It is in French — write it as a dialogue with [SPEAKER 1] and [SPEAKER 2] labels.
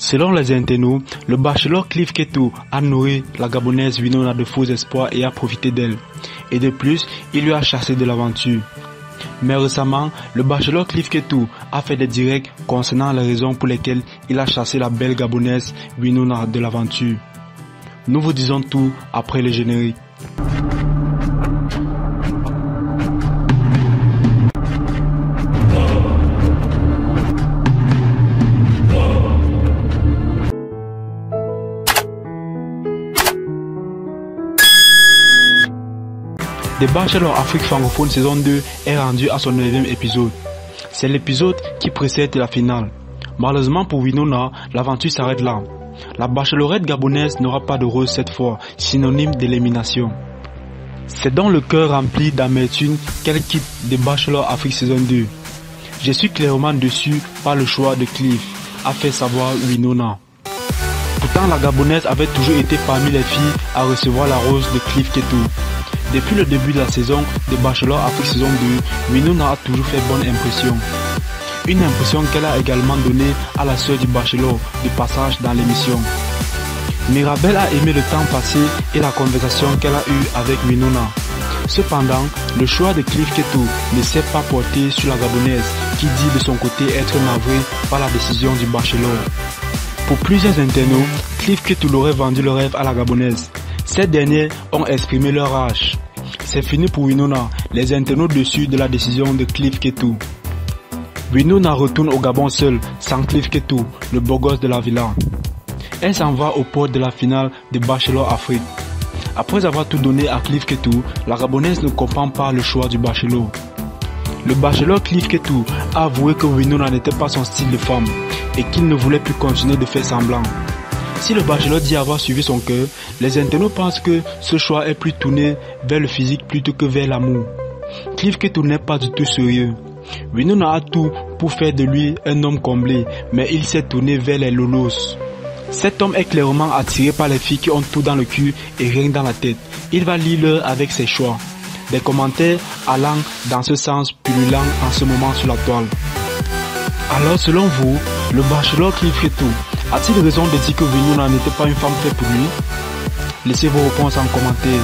[SPEAKER 1] Selon les internautes, le bachelor Cliff Ketou a nourri la Gabonaise Winona de faux espoirs et a profité d'elle. Et de plus, il lui a chassé de l'aventure. Mais récemment, le bachelor Cliff Ketou a fait des directs concernant les raisons pour lesquelles il a chassé la belle Gabonaise Winona de l'aventure. Nous vous disons tout après le générique. The Bachelor Afrique francophone saison 2 est rendu à son 9e épisode. C'est l'épisode qui précède la finale. Malheureusement pour Winona, l'aventure s'arrête là. La bachelorette gabonaise n'aura pas de rose cette fois, synonyme d'élimination. C'est dans le cœur rempli d'amertume qu'elle quitte The Bachelor Afrique saison 2. Je suis clairement déçu par le choix de Cliff, a fait savoir Winona. Pourtant la gabonaise avait toujours été parmi les filles à recevoir la rose de Cliff Ketou. Depuis le début de la saison de Bachelor Afrique saison 2, Winona a toujours fait bonne impression. Une impression qu'elle a également donnée à la sœur du Bachelor de passage dans l'émission. Mirabel a aimé le temps passé et la conversation qu'elle a eue avec Winona. Cependant, le choix de Cliff Ketou ne s'est pas porté sur la Gabonaise qui dit de son côté être navrée par la décision du Bachelor. Pour plusieurs internautes, Cliff Ketou aurait vendu le rêve à la Gabonaise. Ces derniers ont exprimé leur rage. C'est fini pour Winona, les internautes dessus de la décision de Cliff Ketou. Winona retourne au Gabon seule, sans Cliff Ketou, le beau gosse de la villa. Elle s'en va aux portes de la finale de Bachelor Afrique. Après avoir tout donné à Cliff Ketou, la Gabonaise ne comprend pas le choix du Bachelor. Le Bachelor Cliff Ketou a avoué que Winona n'était pas son style de femme et qu'il ne voulait plus continuer de faire semblant. Si le Bachelor dit avoir suivi son cœur, les internautes pensent que ce choix est plus tourné vers le physique plutôt que vers l'amour. Cliff Ketou n'est pas du tout sérieux. Winona a tout pour faire de lui un homme comblé, mais il s'est tourné vers les lolos. Cet homme est clairement attiré par les filles qui ont tout dans le cul et rien dans la tête. Il va lire avec ses choix. Des commentaires allant dans ce sens pullulant en ce moment sur la toile. Alors selon vous, le Bachelor Cliff Ketou a-t-il raison de dire que Winona n'était pas une femme faite pour lui? Laissez vos réponses en commentaire.